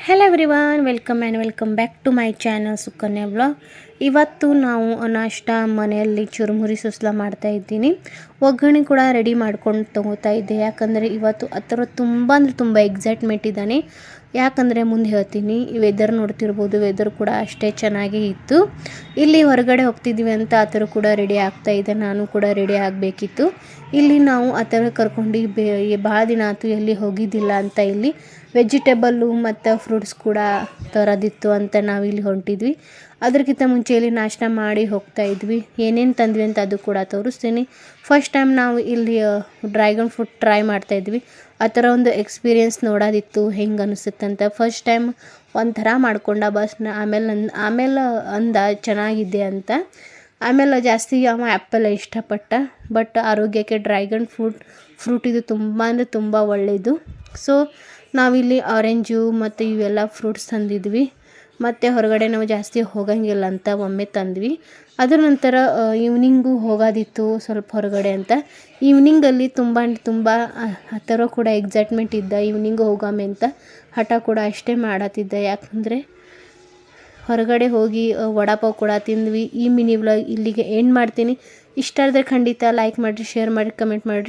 Hello everyone, welcome back to my channel Sukanya vlog. ಇವತ್ತು ನಾವು ನಾಷ್ಟ ಮನೆಯಲ್ಲಿ ಚುರುಮುರಿ ಸುಸ್ಲಾ ಮಾಡ್ತಾ ಇದ್ದೀನಿ. ಒಗ್ಗರಣೆ ಕೂಡ ರೆಡಿ ಮಾಡ್ಕೊಂಡು ತೊಗೋತಾ ಇದ್ದೆ. ಯಾಕಂದರೆ ಇವತ್ತು ಆ ಥರ ತುಂಬ ಅಂದರೆ ತುಂಬ ಎಕ್ಸೈಟ್ಮೆಂಟ್ ಇದ್ದಾನೆ. ಯಾಕಂದರೆ ಮುಂದೆ ಹೇಳ್ತೀನಿ. ವೆದರ್ ನೋಡ್ತಿರ್ಬೋದು, ವೆದರ್ ಕೂಡ ಅಷ್ಟೇ ಚೆನ್ನಾಗೇ ಇತ್ತು. ಇಲ್ಲಿ ಹೊರಗಡೆ ಹೋಗ್ತಿದ್ವಿ ಅಂತ ಆ ಥರ ಕೂಡ ರೆಡಿ ಆಗ್ತಾ ಇದೆ. ನಾನು ಕೂಡ ರೆಡಿ ಆಗಬೇಕಿತ್ತು. ಇಲ್ಲಿ ನಾವು ಆ ಥರ ಕರ್ಕೊಂಡು ಭಾಳ ದಿನ ಆಯಿತು ಎಲ್ಲಿ ಹೋಗಿದ್ದಿಲ್ಲ ಅಂತ ಇಲ್ಲಿ ವೆಜಿಟೇಬಲ್ಲು ಮತ್ತು ಫ್ರೂಟ್ಸ್ ಕೂಡ ತರೋದಿತ್ತು ಅಂತ ನಾವಿಲ್ಲಿ ಹೊಂಟಿದ್ವಿ. ಅದಕ್ಕಿಂತ ಮುಂಚೆ ಇಲ್ಲಿ ನಾಷ್ಟ ಮಾಡಿ ಹೋಗ್ತಾ ಇದ್ವಿ. ಏನೇನು ತಂದ್ವಿ ಅಂತ ಅದು ಕೂಡ ತೋರಿಸ್ತೀನಿ. ಫಸ್ಟ್ ಟೈಮ್ ನಾವು ಇಲ್ಲಿ ಡ್ರ್ಯಾಗನ್ ಫ್ರೂಟ್ ಟ್ರೈ ಮಾಡ್ತಾಯಿದ್ವಿ. ಆ ಥರ ಒಂದು ಎಕ್ಸ್ಪೀರಿಯೆನ್ಸ್ ನೋಡೋದಿತ್ತು, ಹೆಂಗೆ ಅನಿಸುತ್ತೆ ಅಂತ. ಫಸ್ಟ್ ಟೈಮ್ ಒಂಥರ ಮಾಡ್ಕೊಂಡ ಬಸ್ನ ಆಮೇಲೆ ಅಂದ ಚೆನ್ನಾಗಿದೆ ಅಂತ. ಆಮೇಲೆ ಜಾಸ್ತಿ ಅವ ಆ್ಯಪಲ್ ಇಷ್ಟಪಟ್ಟ. ಬಟ್ ಆರೋಗ್ಯಕ್ಕೆ ಡ್ರ್ಯಾಗನ್ ಫ್ರೂಟ್ ಇದು ತುಂಬ ಅಂದರೆ ತುಂಬ ಒಳ್ಳೆಯದು. ಸೊ ನಾವಿಲ್ಲಿ ಆರೆಂಜು ಮತ್ತು ಇವೆಲ್ಲ ಫ್ರೂಟ್ಸ್ ತಂದಿದ್ವಿ. ಮತ್ತು ಹೊರಗಡೆ ನಾವು ಜಾಸ್ತಿ ಹೋಗಂಗಿಲ್ಲ ಅಂತ ಒಮ್ಮೆ ತಂದ್ವಿ. ಅದರ ನಂತರ ಈವ್ನಿಂಗು ಹೋಗೋದಿತ್ತು ಸ್ವಲ್ಪ ಹೊರಗಡೆ ಅಂತ. ಈವ್ನಿಂಗಲ್ಲಿ ತುಂಬ ಆ ಥರ ಕೂಡ ಎಕ್ಸೈಟ್ಮೆಂಟ್ ಇದ್ದ. ಈವ್ನಿಂಗು ಹೋಗಾಮೆ ಅಂತ ಹಠ ಕೂಡ ಅಷ್ಟೇ ಮಾಡತ್ತಿದ್ದ. ಯಾಕಂದರೆ ಹೊರಗಡೆ ಹೋಗಿ ವಡಾಪಾವ್ ಕೂಡ ತಿಂದ್ವಿ. ಈ ಮಿನಿ ವ್ಲಾಗ್ ಇಲ್ಲಿಗೆ ಎಂಡ್ ಮಾಡ್ತೀನಿ. ಇಷ್ಟ ಆದರೆ ಖಂಡಿತ ಲೈಕ್ ಮಾಡಿರಿ, ಶೇರ್ ಮಾಡಿ, ಕಮೆಂಟ್ ಮಾಡಿರಿ.